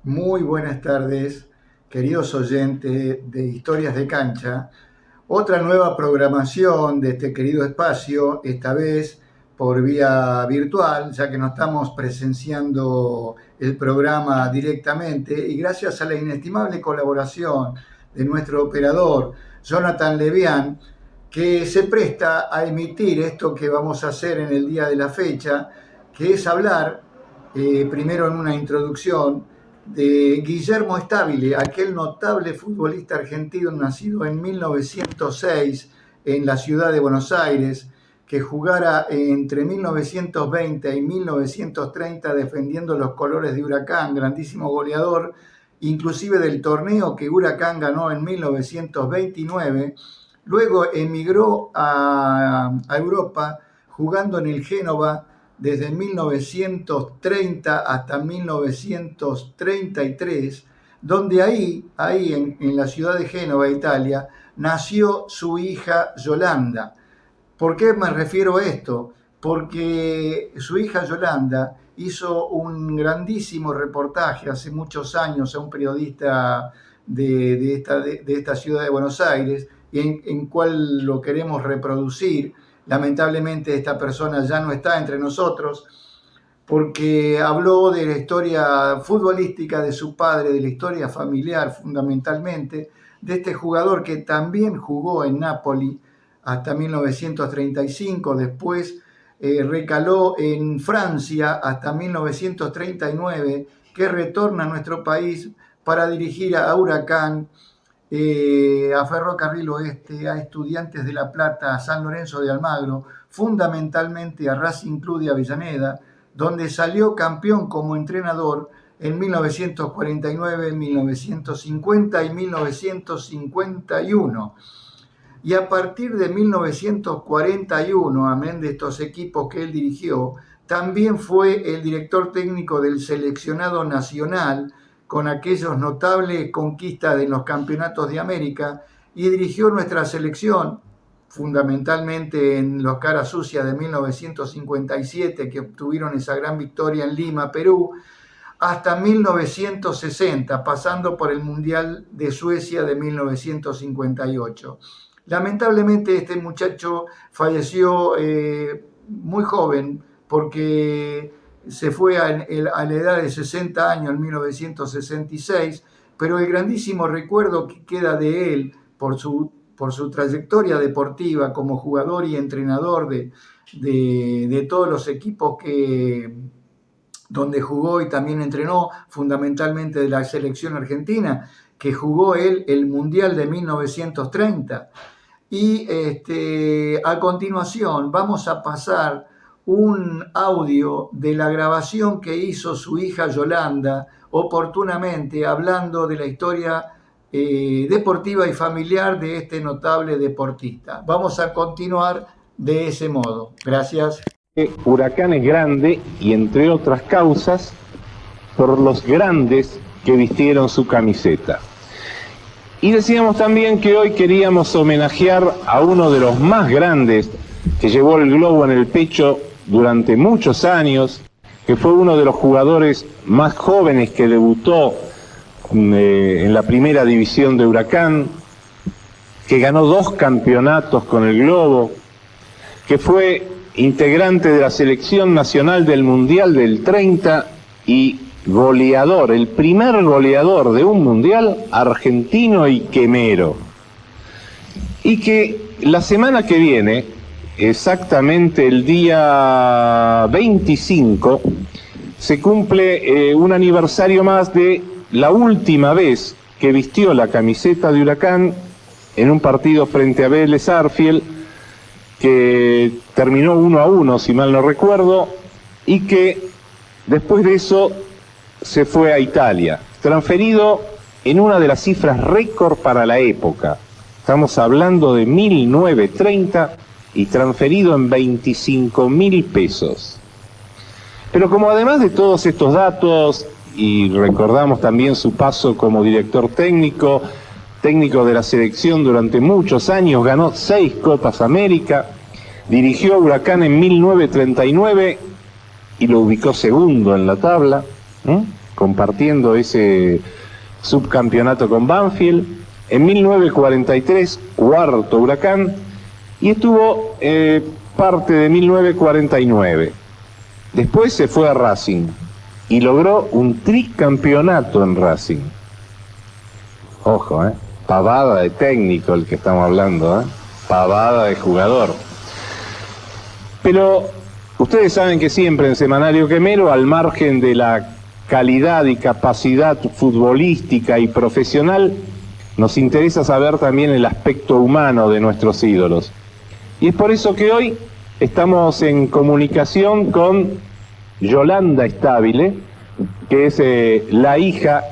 Muy buenas tardes, queridos oyentes de Historias de Cancha. Otra nueva programación de este querido espacio, esta vez por vía virtual, ya que no estamos presenciando el programa directamente, y gracias a la inestimable colaboración de nuestro operador, Jonathan Levian, que se presta a emitir esto que vamos a hacer en el día de la fecha, que es hablar, primero en una introducción, de Guillermo Stabile, aquel notable futbolista argentino nacido en 1906 en la ciudad de Buenos Aires, que jugara entre 1920 y 1930 defendiendo los colores de Huracán, grandísimo goleador, inclusive del torneo que Huracán ganó en 1929. Luego emigró a Europa jugando en el Génova desde 1930 hasta 1933, donde ahí en la ciudad de Génova, Italia, nació su hija Yolanda. ¿Por qué me refiero a esto? Porque su hija Yolanda hizo un grandísimo reportaje hace muchos años a un periodista de esta ciudad de Buenos Aires, en cual lo queremos reproducir. Lamentablemente esta persona ya no está entre nosotros, porque habló de la historia futbolística de su padre, de la historia familiar fundamentalmente, de este jugador que también jugó en Napoli hasta 1935, después recaló en Francia hasta 1939, que retorna a nuestro país para dirigir a Huracán, a Ferrocarril Oeste, a Estudiantes de La Plata, a San Lorenzo de Almagro, fundamentalmente a Racing Club de Avellaneda, donde salió campeón como entrenador en 1949, 1950 y 1951. Y a partir de 1941, amén de estos equipos que él dirigió, también fue el director técnico del seleccionado nacional, con aquellos notables conquistas de los campeonatos de América, y dirigió nuestra selección, fundamentalmente en los Caras Sucias de 1957, que obtuvieron esa gran victoria en Lima, Perú, hasta 1960, pasando por el Mundial de Suecia de 1958. Lamentablemente este muchacho falleció muy joven, porque se fue a la edad de 60 años, en 1966, pero el grandísimo recuerdo que queda de él por su trayectoria deportiva como jugador y entrenador de todos los equipos donde jugó y también entrenó, fundamentalmente de la selección argentina, que jugó él el Mundial de 1930. Y a continuación vamos a pasar un audio de la grabación que hizo su hija Yolanda, oportunamente hablando de la historia deportiva y familiar de este notable deportista. Vamos a continuar de ese modo. Gracias. Huracán es grande, y entre otras causas, por los grandes que vistieron su camiseta. Y decíamos también que hoy queríamos homenajear a uno de los más grandes que llevó el globo en el pecho durante muchos años, que fue uno de los jugadores más jóvenes que debutó en la primera división de Huracán, que ganó 2 campeonatos con el globo, que fue integrante de la selección nacional del Mundial del 30 y goleador, el primer goleador de un mundial argentino y quemero. Y que la semana que viene, exactamente el día 25, se cumple un aniversario más de la última vez que vistió la camiseta de Huracán en un partido frente a Vélez Sarsfield, que terminó 1-1, si mal no recuerdo, y que después de eso se fue a Italia, transferido en una de las cifras récord para la época. Estamos hablando de 1930 y transferido en 25.000 pesos. Pero como además de todos estos datos, y recordamos también su paso como director técnico de la selección durante muchos años, ganó 6 Copas América, dirigió a Huracán en 1939 y lo ubicó segundo en la tabla, compartiendo ese subcampeonato con Banfield. En 1943, cuarto Huracán, y estuvo parte de 1949. Después se fue a Racing y logró un tricampeonato en Racing. Ojo, pavada de técnico el que estamos hablando, pavada de jugador. Pero ustedes saben que siempre en Semanario Quemero, al margen de la calidad y capacidad futbolística y profesional, nos interesa saber también el aspecto humano de nuestros ídolos. Y es por eso que hoy estamos en comunicación con Yolanda Stabile, que es la hija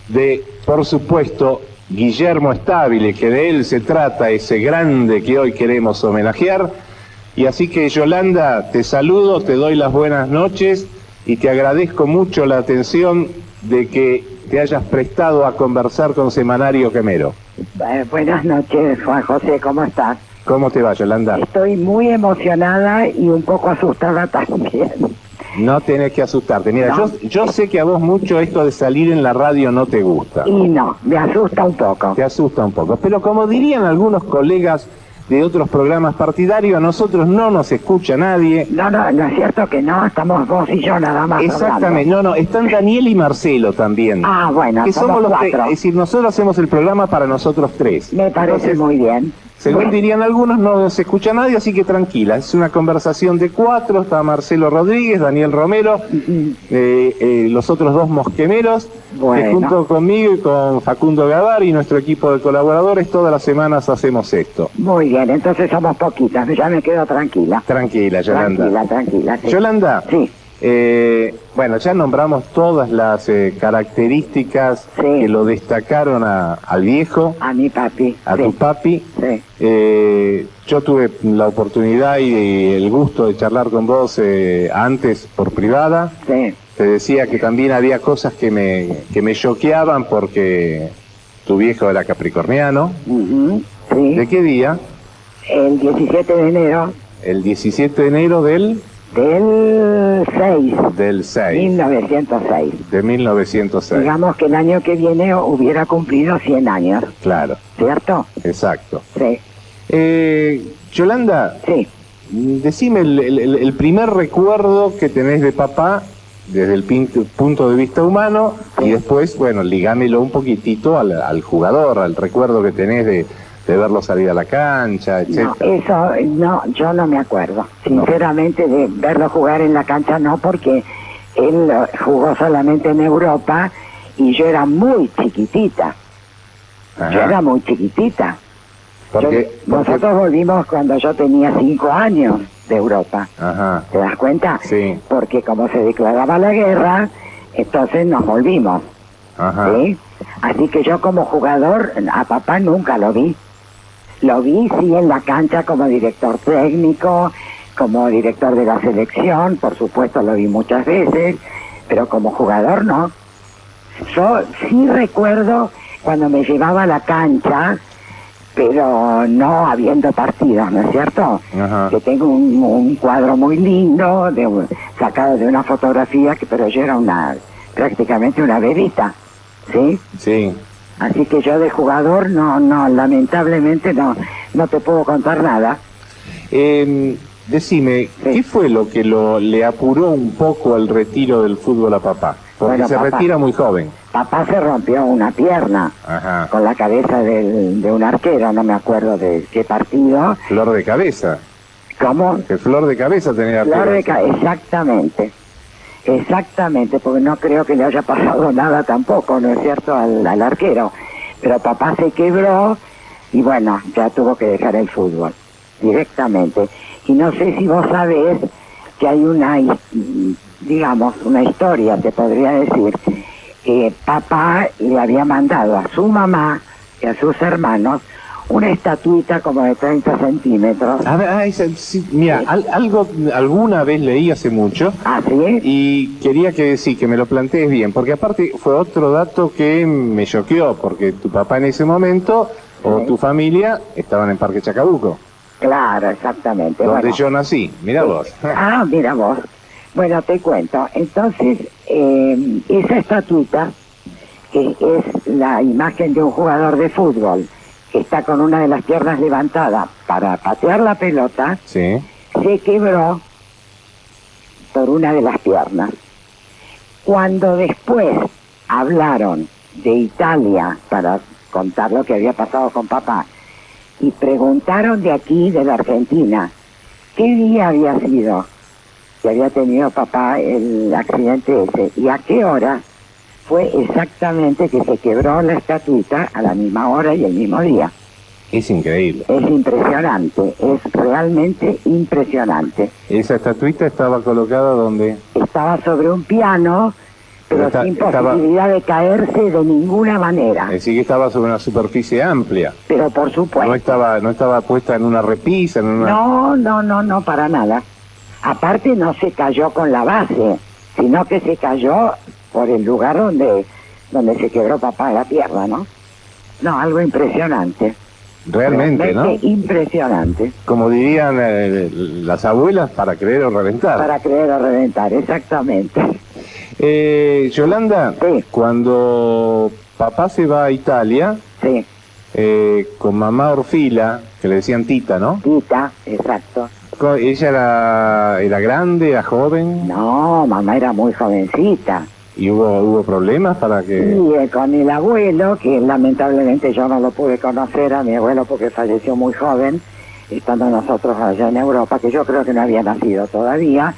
de, por supuesto, Guillermo Stabile, que de él se trata, ese grande que hoy queremos homenajear. Y así que, Yolanda, te saludo, te doy las buenas noches y te agradezco mucho la atención de que te hayas prestado a conversar con Semanario Quemero. Buenas noches, Juan José, ¿cómo estás? ¿Cómo te va, Yolanda? Estoy muy emocionada y un poco asustada también. No tenés que asustarte. Mira, no. yo sé que a vos mucho esto de salir en la radio no te gusta. Y no, me asusta un poco. Te asusta un poco. Pero como dirían algunos colegas de otros programas partidarios, a nosotros no nos escucha nadie. No es cierto que no, estamos vos y yo nada más. Exactamente, hablando. no, están Daniel y Marcelo también. Ah, bueno, que somos los cuatro. Es decir, nosotros hacemos el programa para nosotros tres. Me parece Entonces, muy bien. Según dirían algunos, no se escucha nadie, así que tranquila. Es una conversación de cuatro. Está Marcelo Rodríguez, Daniel Romero, los otros dos mosquemeros, bueno, que junto conmigo y con Facundo Gavar y nuestro equipo de colaboradores, todas las semanas hacemos esto. Muy bien, entonces somos poquitas, ya me quedo tranquila. Tranquila, Yolanda. Tranquila. Sí. Yolanda, sí. Bueno, ya nombramos todas las características que lo destacaron al viejo. A mi papi. A tu papi. Sí. Yo tuve la oportunidad y el gusto de charlar con vos antes por privada. Sí. Te decía que también había cosas que me choqueaban porque tu viejo era capricorniano. Sí. ¿De qué día? El 17 de enero. El 17 de enero del 6. Del 6. 1906. De 1906. Digamos que el año que viene hubiera cumplido 100 años. Claro. ¿Cierto? Exacto. Sí. Yolanda. Sí. Decime el primer recuerdo que tenés de papá desde el punto de vista humano, y después, bueno, ligámelo un poquitito al jugador, al recuerdo que tenés de verlo salir a la cancha, etc. No, yo no me acuerdo. Sinceramente, de verlo jugar en la cancha no, porque él jugó solamente en Europa y yo era muy chiquitita. Ajá. Yo era muy chiquitita. Porque nosotros volvimos cuando yo tenía 5 años de Europa. Ajá. ¿Te das cuenta? Sí. Porque como se declaraba la guerra, entonces nos volvimos. Ajá. ¿Sí? Así que yo como jugador a papá nunca lo vi. Lo vi sí en la cancha como director técnico, como director de la selección, por supuesto lo vi muchas veces, pero como jugador no. Yo sí recuerdo cuando me llevaba a la cancha, pero no habiendo partidos, ¿no es cierto? Ajá. Que tengo un cuadro muy lindo, sacado de una fotografía, pero yo era prácticamente una bebita, ¿sí? Sí. Así que yo de jugador no, lamentablemente no te puedo contar nada. Decime, ¿qué fue lo que le apuró un poco al retiro del fútbol a papá? Porque Bueno, se papá retira muy joven. Papá se rompió una pierna. Ajá. Con la cabeza de un arquero, no me acuerdo de qué partido. Flor de cabeza. ¿Cómo? Que flor de cabeza tenía. Flor de cabeza, exactamente, porque no creo que le haya pasado nada tampoco, ¿no es cierto?, al arquero. Pero papá se quebró y bueno, ya tuvo que dejar el fútbol directamente. Y no sé si vos sabés que hay una historia, te podría decir, que papá le había mandado a su mamá y a sus hermanos una estatuita como de 30 centímetros. A ver, sí, mira, alguna vez leí hace mucho. ¿Ah, sí? Y quería que me lo plantees bien, porque aparte fue otro dato que me choqueó, porque tu papá en ese momento, o tu familia, estaban en Parque Chacabuco. Claro, exactamente. Donde bueno, yo nací, mira vos. Ah, mira vos. Bueno, te cuento. Entonces, esa estatuita, que es la imagen de un jugador de fútbol, que está con una de las piernas levantadas para patear la pelota, Sí. se quebró por una de las piernas. Cuando después hablaron de Italia para contar lo que había pasado con papá y preguntaron de aquí, de la Argentina, qué día había sido que había tenido papá el accidente ese y a qué hora, fue exactamente que se quebró la estatuita a la misma hora y el mismo día. Es increíble. Es impresionante, es realmente impresionante. Esa estatuita estaba colocada donde... Estaba sobre un piano, pero sin posibilidad de caerse de ninguna manera. Es decir, que estaba sobre una superficie amplia. Pero por supuesto. No estaba puesta en una repisa, en una... No, para nada. Aparte no se cayó con la base, sino que se cayó por el lugar donde se quebró papá la pierna, ¿no? No, algo impresionante. Realmente, ¿no? Impresionante. Como dirían las abuelas, para creer o reventar. Para creer o reventar, exactamente. Yolanda, sí. Cuando papá se va a Italia, sí. Con mamá Orfila, que le decían Tita, ¿no? Tita, exacto. ¿Ella era grande, era joven? No, mamá era muy jovencita. ¿Y hubo problemas para que...? Sí, con el abuelo, que lamentablemente yo no lo pude conocer a mi abuelo porque falleció muy joven, estando nosotros allá en Europa, que yo creo que no había nacido todavía.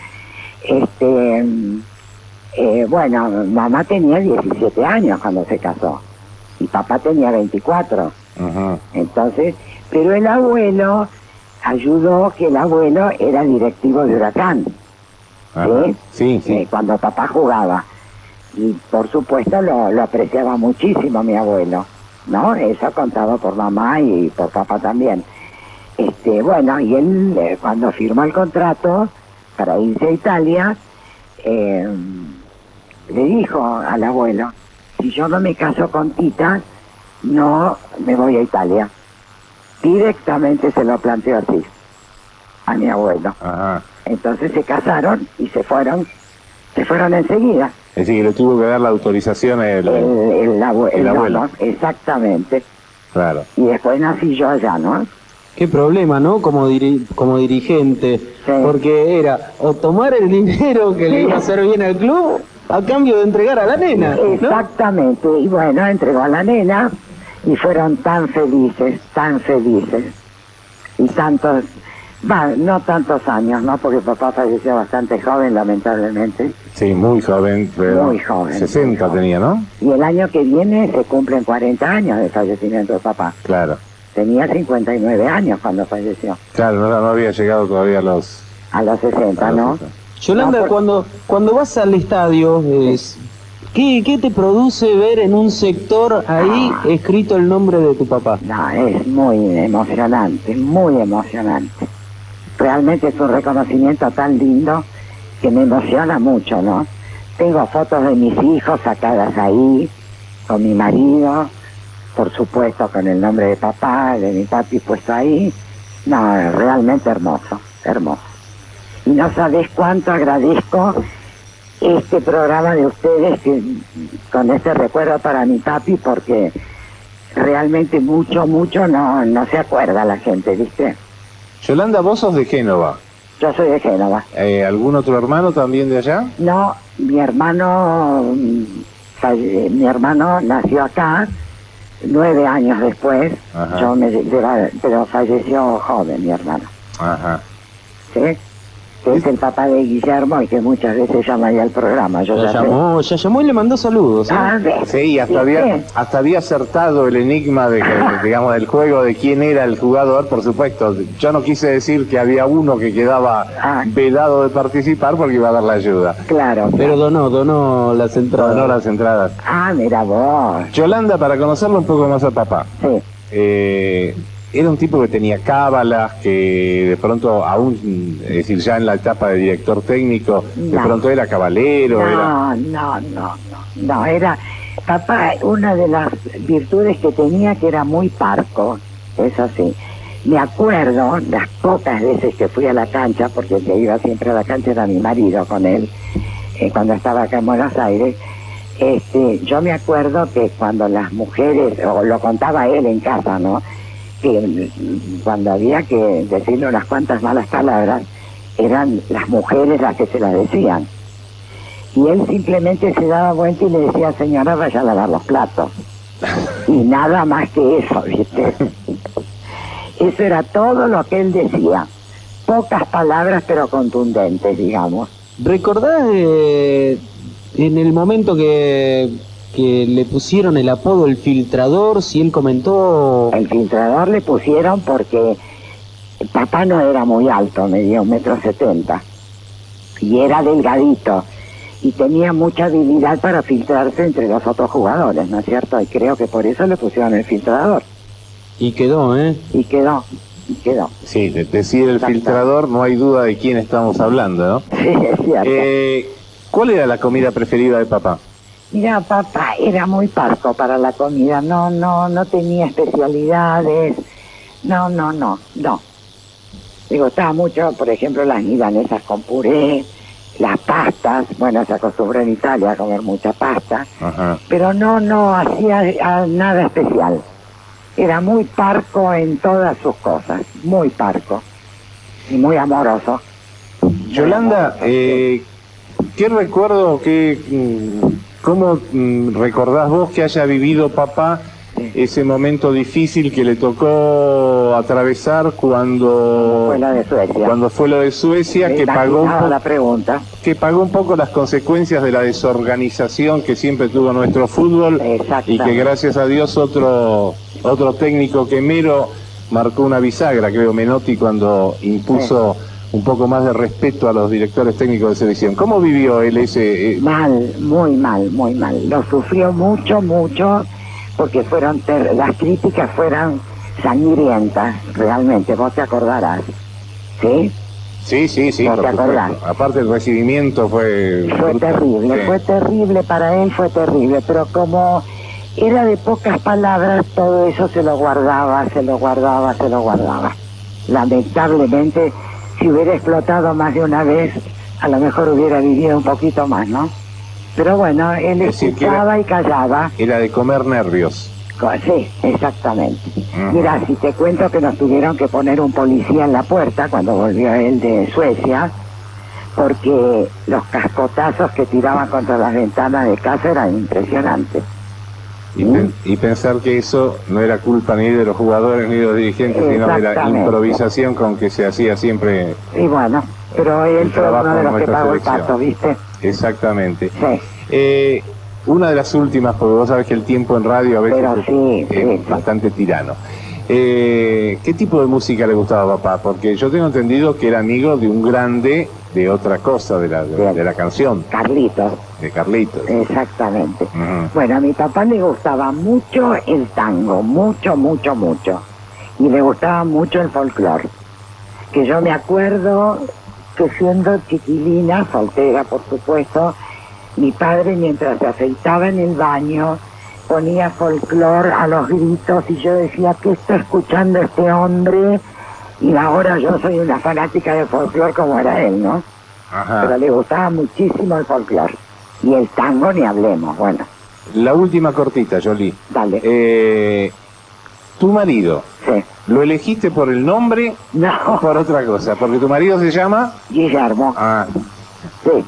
Bueno, mamá tenía 17 años cuando se casó y papá tenía 24. Uh-huh. Entonces, pero el abuelo ayudó, que el abuelo era directivo de Huracán. Uh-huh. Sí. Cuando papá jugaba. Y por supuesto lo apreciaba muchísimo mi abuelo, ¿no? Eso contado por mamá y por papá también. Bueno, y él cuando firmó el contrato para irse a Italia, le dijo al abuelo, si yo no me caso con Tita, no me voy a Italia. Directamente se lo planteó así, a mi abuelo. Ajá. Entonces se casaron y se fueron enseguida. Es decir, que le tuvo que dar la autorización el abuelo. No, exactamente. Claro. Y después nací yo allá, ¿no? Qué problema, ¿no? Como dirigente, sí. Porque era o tomar el dinero que le iba a hacer bien al club a cambio de entregar a la nena, ¿no? Exactamente, y bueno, entregó a la nena y fueron tan felices, y tantos, no tantos años, ¿no? Porque papá falleció bastante joven, lamentablemente. Sí, muy joven, pero muy joven. 60 tenía, ¿no? Y el año que viene se cumplen 40 años de fallecimiento de papá. Claro. Tenía 59 años cuando falleció. Claro, no había llegado todavía a los 60, ¿no? Yolanda, cuando vas al estadio, ¿qué te produce ver en un sector ahí escrito el nombre de tu papá? No, es muy emocionante, muy emocionante. Realmente es un reconocimiento tan lindo que me emociona mucho, ¿no? Tengo fotos de mis hijos sacadas ahí, con mi marido, por supuesto con el nombre de papá, de mi papi puesto ahí. No, realmente hermoso, hermoso. Y no sabés cuánto agradezco este programa de ustedes con este recuerdo para mi papi, porque realmente mucho no se acuerda la gente, ¿viste? Yolanda, vos sos de Génova. Yo soy de Génova. ¿Algún otro hermano también de allá? No, mi hermano nació acá 9 años después. Ajá. Pero falleció joven mi hermano. Ajá. ¿Sí? Que es el papá de Guillermo y que muchas veces llama ahí al programa. Ya llamó y le mandó saludos. Sí, hasta había acertado el enigma de digamos, del juego de quién era el jugador, por supuesto. Yo no quise decir que había uno que quedaba vedado de participar porque iba a dar la ayuda. Claro. Pero donó las entradas. Donó las entradas. Mira vos. Yolanda, para conocerlo un poco más a papá. Sí. Era un tipo que tenía cábalas, que de pronto aún, es decir, ya en la etapa de director técnico, de pronto era cabalero. No, era papá, una de las virtudes que tenía, que era muy parco, eso sí. Me acuerdo las pocas veces que fui a la cancha, porque el que iba siempre a la cancha era mi marido con él, cuando estaba acá en Buenos Aires. Yo me acuerdo que cuando las mujeres, o lo contaba él en casa, ¿no?, que cuando había que decirle unas cuantas malas palabras, eran las mujeres las que se las decían. Y él simplemente se daba vuelta y le decía: señora, vaya a lavar los platos. Y nada más que eso, ¿viste? Eso era todo lo que él decía. Pocas palabras, pero contundentes, digamos. ¿Recordás en el momento que le pusieron el apodo El Filtrador, si él comentó? El Filtrador le pusieron porque papá no era muy alto, medía 1,70 m, y era delgadito, y tenía mucha habilidad para filtrarse entre los otros jugadores, ¿no es cierto? Y creo que por eso le pusieron El Filtrador. Y quedó, ¿eh? Y quedó. Sí, decir El Filtrador, no hay duda de quién estamos hablando, ¿no? Sí, es cierto. ¿Cuál era la comida preferida de papá? Mira, papá era muy parco para la comida, no tenía especialidades, no. Le gustaba mucho, por ejemplo, las milanesas con puré, las pastas. Bueno, se acostumbró en Italia a comer mucha pasta. Ajá. Pero no hacía nada especial. Era muy parco en todas sus cosas, muy parco y muy amoroso. Yolanda, ¿qué recuerdo, cómo recordás vos que haya vivido papá ese momento difícil que le tocó atravesar cuando fue lo de Suecia, que pagó un poco las consecuencias de la desorganización que siempre tuvo nuestro fútbol, y que gracias a Dios otro técnico que Mero marcó una bisagra, creo, Menotti, cuando impuso un poco más de respeto a los directores técnicos de selección. ¿Cómo vivió él ese...? Mal, muy mal. Lo sufrió mucho, porque las críticas fueron sangrientas, realmente, vos te acordarás, ¿sí? Sí, por supuesto. Aparte el recibimiento fue terrible, sí. Fue terrible para él, pero como era de pocas palabras, todo eso se lo guardaba. Lamentablemente, si hubiera explotado más de una vez, a lo mejor hubiera vivido un poquito más, ¿no? Pero bueno, él escuchaba y callaba. Era de comer nervios. Sí, exactamente. Mira, si te cuento que nos tuvieron que poner un policía en la puerta cuando volvió él de Suecia, porque los cascotazos que tiraban contra las ventanas de casa eran impresionantes. Y pensar que eso no era culpa ni de los jugadores ni de los dirigentes, sino de la improvisación con que se hacía siempre. Y bueno, pero él fue uno de los que pagó el pato, ¿viste? Exactamente. Sí. Una de las últimas, porque vos sabés que el tiempo en radio a veces es bastante tirano. ¿Qué tipo de música le gustaba a papá? Porque yo tengo entendido que era amigo de un grande de otra cosa, de la canción. Carlitos. De Carlitos. Exactamente. Bueno, a mi papá le gustaba mucho el tango, mucho. Y le gustaba mucho el folclore. Que yo me acuerdo que siendo chiquilina, soltera por supuesto, mi padre, mientras se afeitaba en el baño, ponía folclore a los gritos, y yo decía: ¿qué está escuchando este hombre? Y ahora yo soy una fanática de folclore como era él, ¿no? Ajá. Pero le gustaba muchísimo el folclore. Y el tango ni hablemos, bueno. La última cortita, Yoli. Dale. ¿Tu marido? Sí. ¿Lo elegiste por el nombre? No. ¿O por otra cosa? Porque tu marido se llama... Guillermo. Ah. Sí.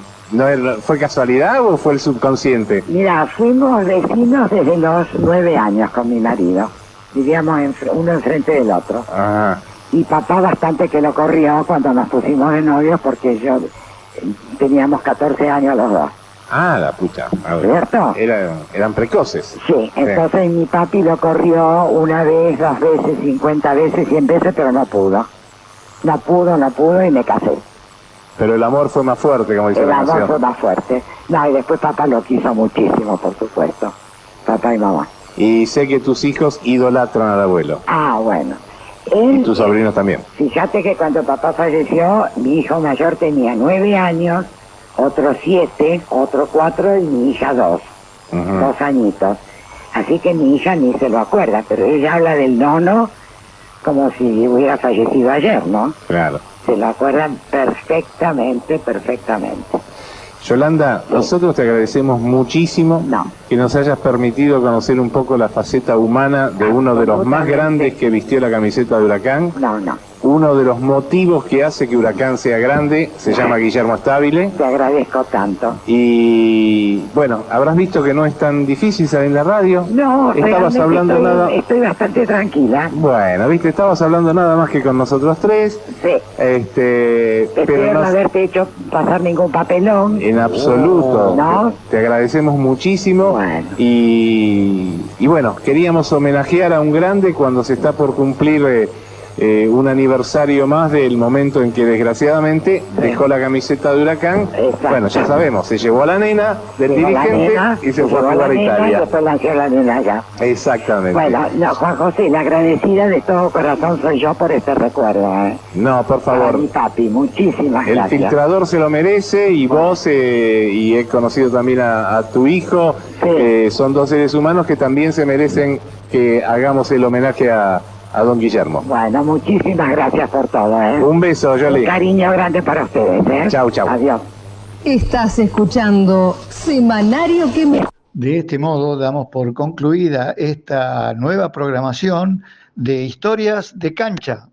¿Fue casualidad o fue el subconsciente? Mira, fuimos vecinos desde los 9 años con mi marido. Vivíamos uno enfrente del otro. Ajá. Y papá bastante que lo corrió cuando nos pusimos de novios, porque teníamos 14 años los dos. Ah, la puta. ¿Cierto? Eran precoces. Sí, entonces mi papi lo corrió una vez, 2 veces, 50 veces, 100 veces, pero no pudo. No pudo y me casé. Pero el amor fue más fuerte, como dice la canción. El amor fue más fuerte. No, y después papá lo quiso muchísimo, por supuesto. Papá y mamá. Y sé que tus hijos idolatran al abuelo. Ah, bueno. Y tus sobrinos también. Fíjate que cuando papá falleció, mi hijo mayor tenía 9 años, otro 7, otro 4 y mi hija 2. 2 añitos. Así que mi hija ni se lo acuerda, pero ella habla del nono como si hubiera fallecido ayer, ¿no? Claro. Se lo acuerdan perfectamente, perfectamente. Yolanda, nosotros te agradecemos muchísimo No. que nos hayas permitido conocer un poco la faceta humana de uno de los más grandes que vistió la camiseta de Huracán. No. Uno de los motivos que hace que Huracán sea grande se llama Guillermo Stabile. Te agradezco tanto. Y bueno, habrás visto que no es tan difícil salir en la radio. No, estabas realmente hablando estoy bastante tranquila. Bueno, viste, estabas hablando nada más que con nosotros tres. Sí. Espero no haberte hecho pasar ningún papelón. En absoluto. ¿No? Te agradecemos muchísimo. Bueno. Y bueno, queríamos homenajear a un grande cuando se está por cumplir un aniversario más del momento en que desgraciadamente dejó la camiseta de Huracán. Exacto. Bueno, ya sabemos, se llevó a la nena del dirigente y se fue a jugar a Italia. Y después lanzó la nena allá. Exactamente. Bueno, no, Juan José, la agradecida de todo corazón soy yo por este recuerdo. No, por favor. Para mi papi, muchísimas El gracias. filtrador se lo merece y vos, y he conocido también a tu hijo, Sí. son dos seres humanos que también se merecen que hagamos el homenaje a don Guillermo. Bueno, muchísimas gracias por todo. Un beso, Yoli. Un cariño grande para ustedes. Chau. Adiós. Estás escuchando Semanario que me... De este modo damos por concluida esta nueva programación de Historias de Cancha,